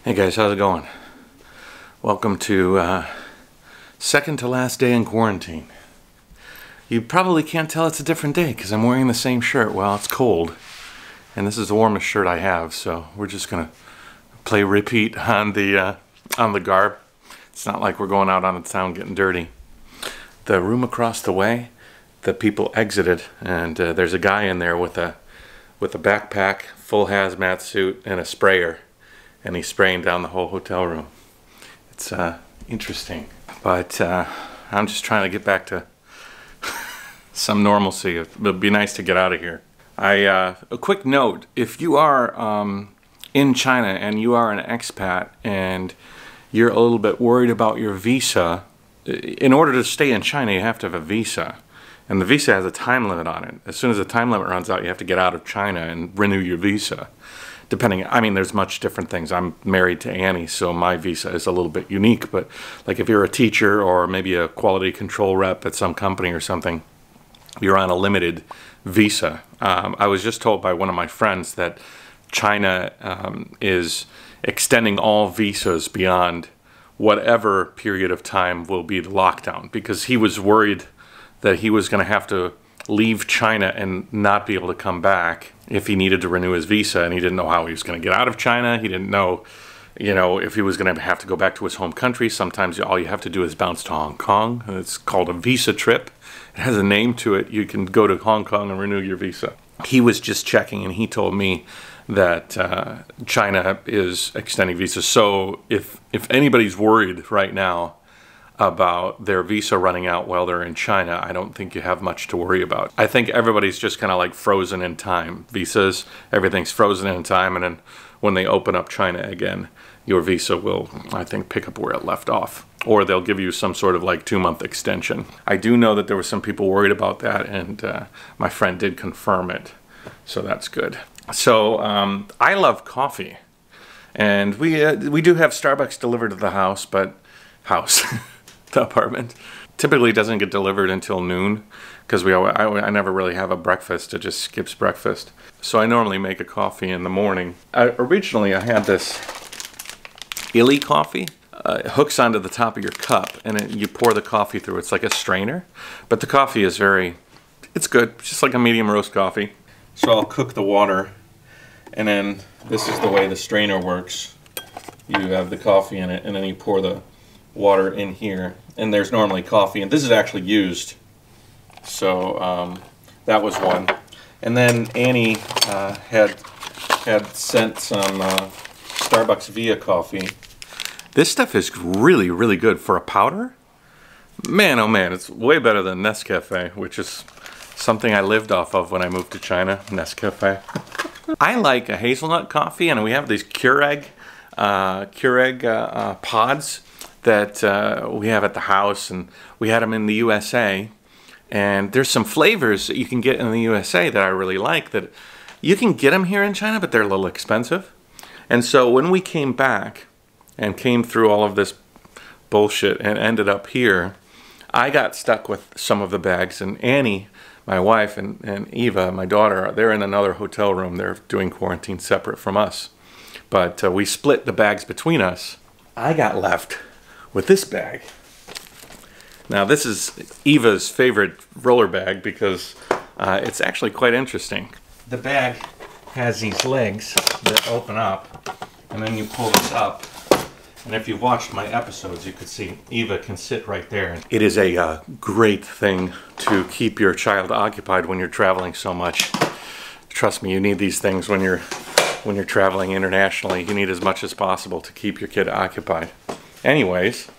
Hey guys, how's it going? Welcome to second to last day in quarantine. You probably can't tell it's a different day because I'm wearing the same shirt. Well, it's cold, and this is the warmest shirt I have, so we're just gonna play repeat on the garb. It's not like we're going out on the town getting dirty. The room across the way, the people exited, and there's a guy in there with a backpack, full hazmat suit, and a sprayer. And he's spraying down the whole hotel room. It's interesting, but I'm just trying to get back to some normalcy. It would be nice to get out of here. A quick note, if you are in China and you are an expat and you're a little bit worried about your visa, in order to stay in China you have to have a visa. And the visa has a time limit on it. As soon as the time limit runs out, you have to get out of China and renew your visa. Depending, I mean, there's much different things. I'm married to Annie, so my visa is a little bit unique. But like if you're a teacher or maybe a quality control rep at some company or something, you're on a limited visa. I was just told by one of my friends that China is extending all visas beyond whatever period of time will be the lockdown, because he was worried that he was going to have to leave China and not be able to come back if he needed to renew his visa, and he didn't know how he was going to get out of China. He didn't know, if he was going to have to go back to his home country. Sometimes all you have to do is bounce to Hong Kong. It's called a visa trip. It has a name to it. You can go to Hong Kong and renew your visa. He was just checking, and he told me that China is extending visas. So if anybody's worried right now about their visa running out while they're in China, I don't think you have much to worry about. I think everybody's just kind of like frozen in time. Visas, everything's frozen in time, and then when they open up China again, your visa will, I think, pick up where it left off. Or they'll give you some sort of like 2-month extension. I do know that there were some people worried about that, and my friend did confirm it, so that's good. So I love coffee, and we do have Starbucks delivered to the house, but the apartment typically doesn't get delivered until noon, because I never really have a breakfast. It just skips breakfast. So I normally make a coffee in the morning. Originally I had this illy coffee. It hooks onto the top of your cup, and you pour the coffee through. It's like a strainer, but the coffee is it's good, just like a medium roast coffee. So I'll cook the water, and then this is the way the strainer works. You have the coffee in it, and then you pour the water in here, and there's normally coffee, and this is actually used. So that was one. And then Annie had sent some Starbucks Via coffee. This stuff is really, really good for a powder. Man, oh man, it's way better than Nescafe, which is something I lived off of when I moved to China, Nescafe. I like a hazelnut coffee, and we have these Keurig pods that we have at the house, and we had them in the USA, and there's some flavors that you can get in the USA that I really like, that you can get them here in China, but they're a little expensive. And so when we came back and came through all of this bullshit and ended up here, I got stuck with some of the bags, and Annie, my wife, and Eva, my daughter, they're in another hotel room. They're doing quarantine separate from us, but we split the bags between us. I got left with this bag. Now this is Eva's favorite roller bag because it's actually quite interesting. The bag has these legs that open up, and then you pull this up, and if you've watched my episodes you could see Eva can sit right there. It is a great thing to keep your child occupied when you're traveling so much. Trust me, you need these things when you're traveling internationally. You need as much as possible to keep your kid occupied. Anyways,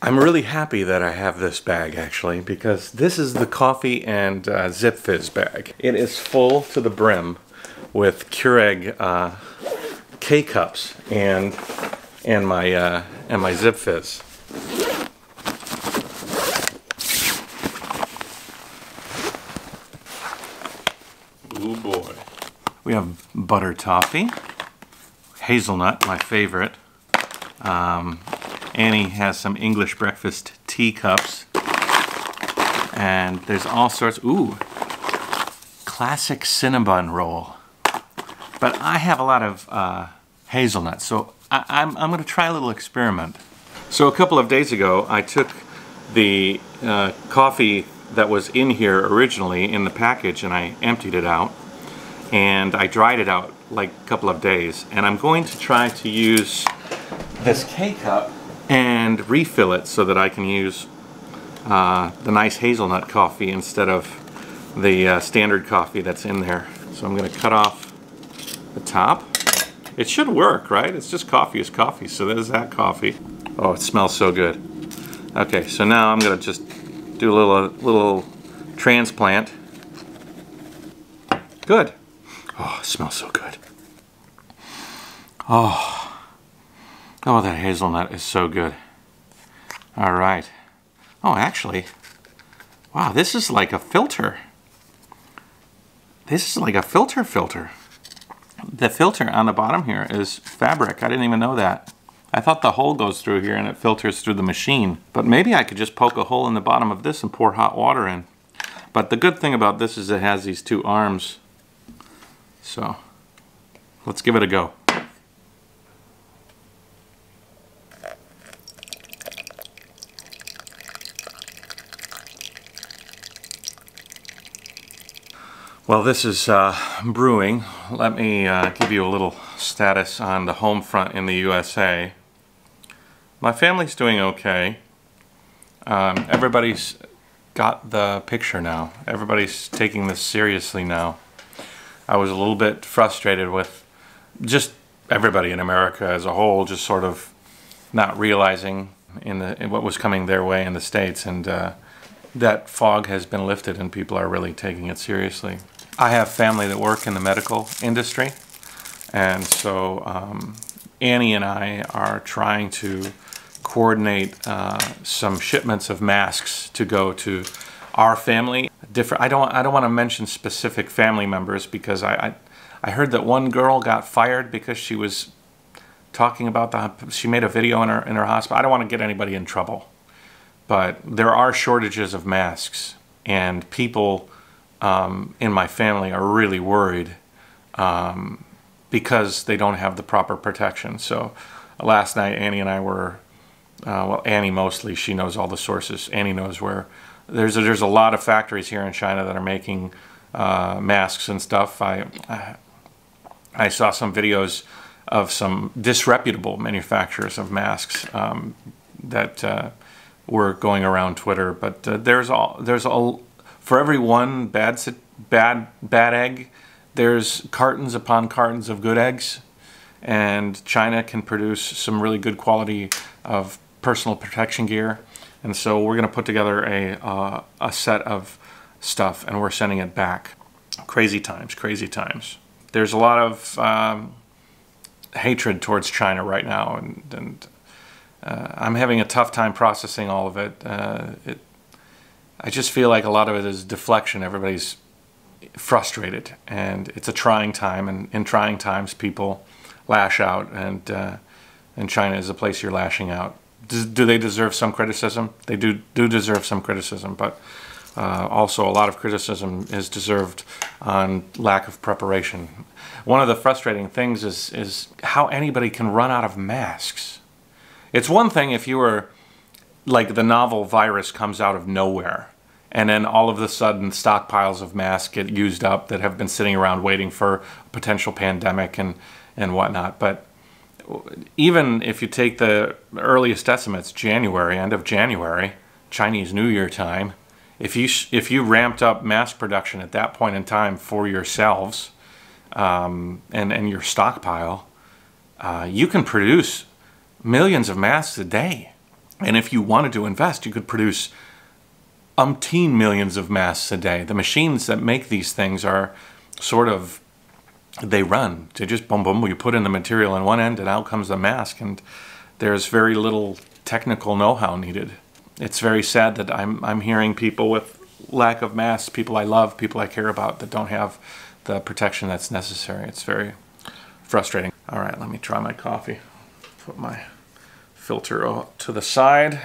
I'm really happy that I have this bag, actually, because this is the coffee and Zip Fizz bag. It is full to the brim with Keurig K-cups and my Zip Fizz. Ooh boy. We have butter toffee, hazelnut, my favorite. Annie has some English breakfast teacups, and there's all sorts. Ooh, classic Cinnabon roll. But I have a lot of hazelnut. So I'm going to try a little experiment. So a couple of days ago, I took the coffee that was in here originally in the package and I emptied it out. And I dried it out like a couple of days. And I'm going to try to use this K-cup and refill it so that I can use the nice hazelnut coffee instead of the standard coffee that's in there. So I'm going to cut off the top. It should work, right? It's just coffee is coffee, so there's that coffee. Oh, it smells so good. Okay, so now I'm going to just do a little transplant. Good. Oh, it smells so good. Oh, that hazelnut is so good. All right. Oh, actually, wow, this is like a filter. This is like a filter. The filter on the bottom here is fabric. I didn't even know that. I thought the hole goes through here and it filters through the machine. But maybe I could just poke a hole in the bottom of this and pour hot water in. But the good thing about this is it has these two arms. So let's give it a go. Well, this is brewing. Let me give you a little status on the home front in the USA. My family's doing okay. Everybody's got the picture now. Everybody's taking this seriously now. I was a little bit frustrated with just everybody in America as a whole, just sort of not realizing in what was coming their way in the States, and that fog has been lifted and people are really taking it seriously. I have family that work in the medical industry, and so Annie and I are trying to coordinate some shipments of masks to go to our family. I don't want to mention specific family members because I heard that one girl got fired because she was talking about she made a video in her hospital. I don't want to get anybody in trouble, but there are shortages of masks, and people in my family are really worried because they don't have the proper protection. So last night Annie and I were, well, Annie mostly, she knows all the sources. Annie knows where there's a lot of factories here in China that are making masks and stuff. I saw some videos of some disreputable manufacturers of masks that were going around Twitter, but for every one bad egg, there's cartons upon cartons of good eggs, and China can produce some really good quality of personal protection gear, and so we're going to put together a set of stuff, and we're sending it back. Crazy times, crazy times. There's a lot of hatred towards China right now, and I'm having a tough time processing all of it. I just feel like a lot of it is deflection. Everybody's frustrated, and it's a trying time, and in trying times people lash out, and China is a place you're lashing out. Do they deserve some criticism? They do deserve some criticism, but also a lot of criticism is deserved on lack of preparation. One of the frustrating things is how anybody can run out of masks. It's one thing if you were like the novel virus comes out of nowhere, and then all of a sudden stockpiles of masks get used up that have been sitting around waiting for a potential pandemic and whatnot. But even if you take the earliest estimates, end of January, Chinese New Year time, if you ramped up mask production at that point in time for yourselves and your stockpile, you can produce millions of masks a day. And if you wanted to invest, you could produce umpteen millions of masks a day. The machines that make these things are sort of, they run. They just boom, boom, you put in the material on one end and out comes the mask, and there's very little technical know-how needed. It's very sad that I'm hearing people with lack of masks, people I love, people I care about, that don't have the protection that's necessary. It's very frustrating. All right, let me try my coffee. Put my filter to the side.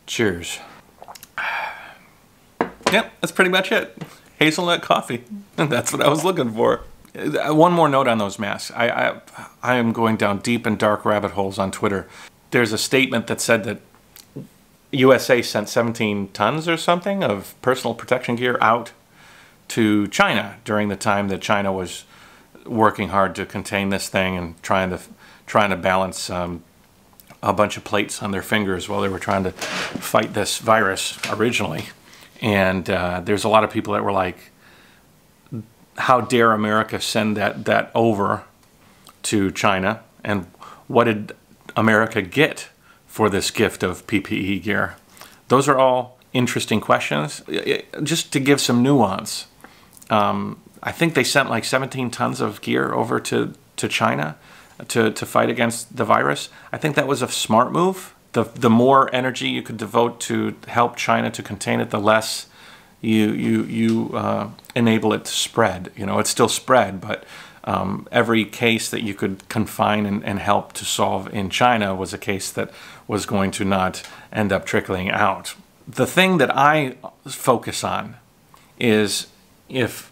Cheers. Yep, that's pretty much it. Hazelnut coffee. And that's what I was looking for. One more note on those masks. I am going down deep and dark rabbit holes on Twitter. There's a statement that said that USA sent 17 tons or something of personal protection gear out to China during the time that China was working hard to contain this thing and trying to balance a bunch of plates on their fingers while they were trying to fight this virus originally. And there's a lot of people that were like, how dare America send that over to China? And what did America get for this gift of PPE gear? Those are all interesting questions. Just to give some nuance, I think they sent like 17 tons of gear over to China to fight against the virus. I think that was a smart move. The more energy you could devote to help China to contain it, the less you enable it to spread. You know, it's still spread, but every case that you could confine and help to solve in China was a case that was going to not end up trickling out. The thing that I focus on is if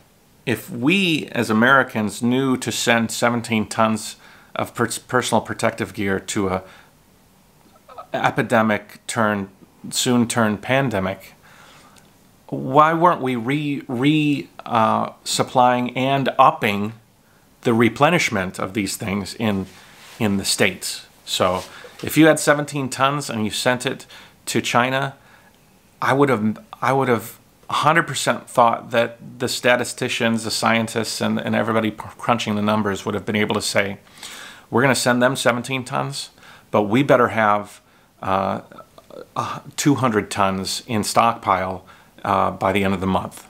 we as Americans knew to send 17 tons of personal protective gear to a epidemic soon turn pandemic, why weren't we supplying and upping the replenishment of these things in the States? So if you had 17 tons and you sent it to China, I would have 100% thought that the statisticians, the scientists, and everybody crunching the numbers would have been able to say, we're going to send them 17 tons, but we better have 200 tons in stockpile by the end of the month.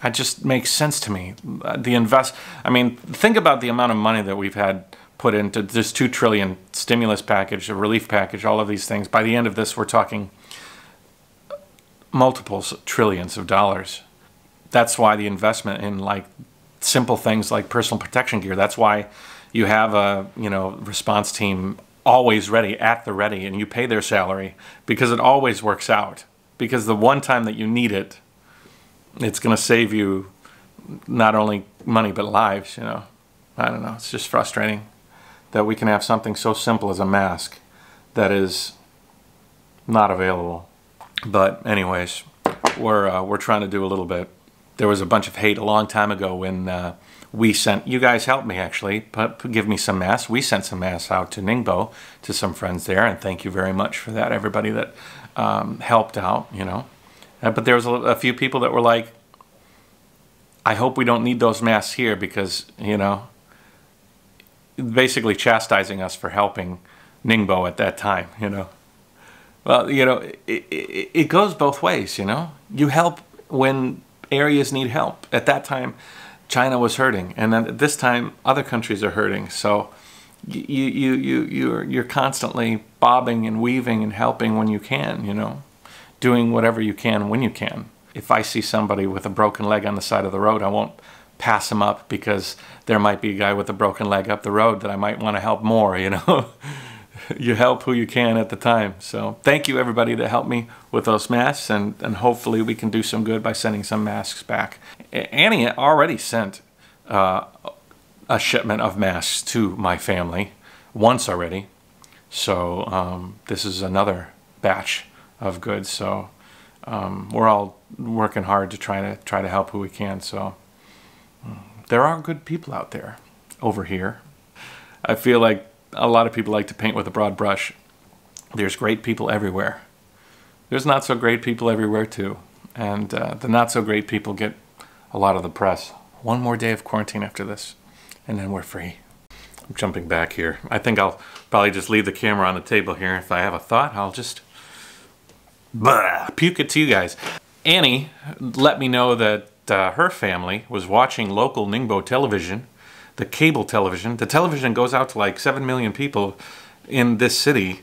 That just makes sense to me. I mean, think about the amount of money that we've had put into this $2 trillion stimulus package, a relief package, all of these things. By the end of this, we're talking multiples trillions of dollars. That's why the investment in like simple things like personal protection gear, that's why you have a response team always ready, at the ready, and you pay their salary, because it always works out. Because the one time that you need it, it's going to save you not only money but lives, you know. I don't know, it's just frustrating that we can have something so simple as a mask that is not available. But anyways, we're trying to do a little bit. There was a bunch of hate a long time ago when we sent, you guys helped me actually, give me some masks. We sent some masks out to Ningbo, to some friends there, and thank you very much for that, everybody that helped out, you know. But there was a few people that were like, I hope we don't need those masks here, because, you know, basically chastising us for helping Ningbo at that time, you know. Well, you know, it goes both ways, you know. You help when areas need help. At that time, China was hurting, and then at this time, other countries are hurting. So you're constantly bobbing and weaving and helping when you can, you know, doing whatever you can when you can. If I see somebody with a broken leg on the side of the road, I won't pass them up because there might be a guy with a broken leg up the road that I might want to help more, you know. You help who you can at the time. So thank you everybody that helped me with those masks, and hopefully we can do some good by sending some masks back. Annie already sent a shipment of masks to my family once already. So this is another batch of goods. So we're all working hard to try to help who we can. So there are good people out there over here. I feel like a lot of people like to paint with a broad brush. There's great people everywhere. There's not so great people everywhere too. And the not so great people get a lot of the press. One more day of quarantine after this, and then we're free. I'm jumping back here. I think I'll probably just leave the camera on the table here. If I have a thought, I'll just puke it to you guys. Annie let me know that her family was watching local Ningbo television, the cable television. The television goes out to like 7 million people in this city.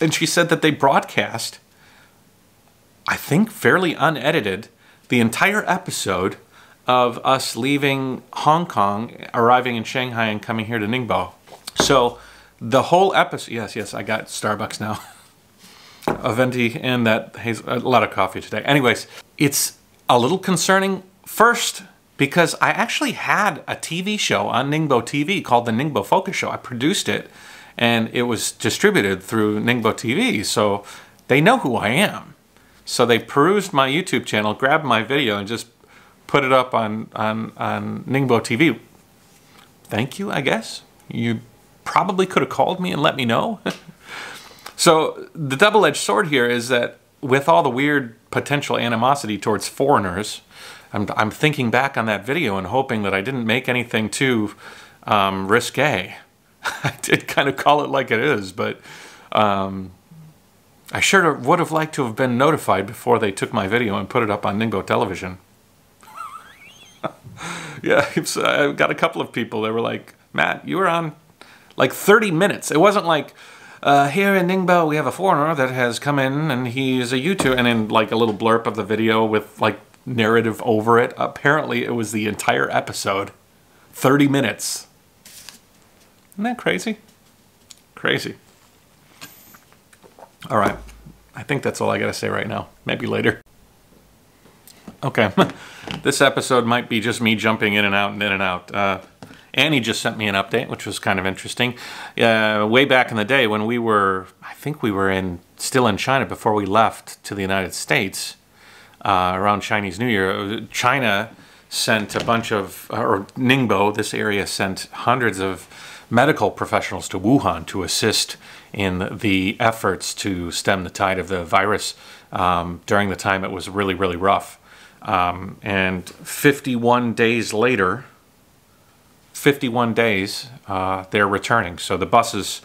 And she said that they broadcast, I think fairly unedited, the entire episode of us leaving Hong Kong, arriving in Shanghai, and coming here to Ningbo. So the whole episode, yes, I got Starbucks now. A venti and a lot of coffee today. Anyways, it's a little concerning. First, because I actually had a TV show on Ningbo TV called the Ningbo Focus Show. I produced it, and it was distributed through Ningbo TV, so they know who I am. So they perused my YouTube channel, grabbed my video, and just put it up on Ningbo TV. Thank you, I guess. You probably could have called me and let me know. So the double-edged sword here is that with all the weird potential animosity towards foreigners, I'm thinking back on that video and hoping that I didn't make anything too risque. I did kind of call it like it is, but I sure would have liked to have been notified before they took my video and put it up on Ningbo television. Yeah, I got a couple of people that were like, Matt, you were on like 30 minutes. It wasn't like, here in Ningbo we have a foreigner that has come in and he's a YouTuber, and then like a little blurb of the video with like narrative over it. Apparently it was the entire episode, 30 minutes. Isn't that crazy? Crazy. All right, I think that's all I gotta say right now. Maybe later. Okay, this episode might be just me jumping in and out and in and out. Annie just sent me an update, which was kind of interesting. Way back in the day when we were, I think we were still in China before we left to the United States, around Chinese New Year, China sent a bunch of, or Ningbo, this area sent hundreds of medical professionals to Wuhan to assist in the efforts to stem the tide of the virus during the time it was really, really rough. And 51 days later, 51 days, they're returning. So the buses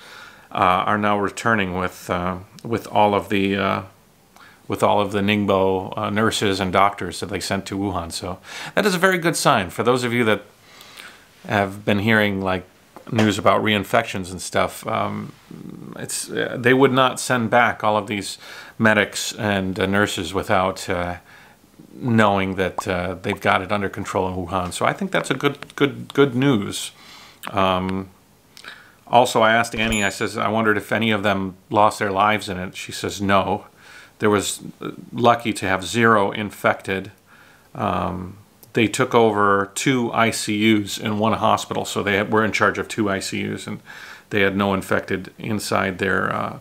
are now returning with all of the Ningbo nurses and doctors that they sent to Wuhan. So that is a very good sign for those of you that have been hearing like news about reinfections and stuff. They would not send back all of these medics and nurses without knowing that they've got it under control in Wuhan. So I think that's a good news. Also, I asked Annie, I wondered if any of them lost their lives in it. She says no. There was lucky to have 0 infected. They took over 2 ICUs in 1 hospital, so they were in charge of 2 ICUs, and they had no infected inside their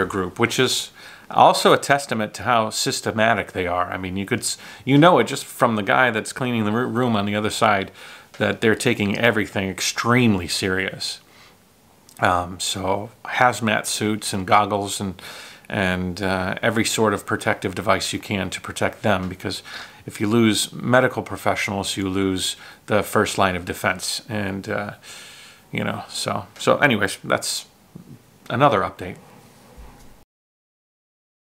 group, which is also a testament to how systematic they are. I mean, you know it just from the guy that's cleaning the room on the other side that they're taking everything extremely serious. So hazmat suits and goggles and every sort of protective device you can to protect them, because if you lose medical professionals, you lose the first line of defense. And you know, so anyways, that's another update.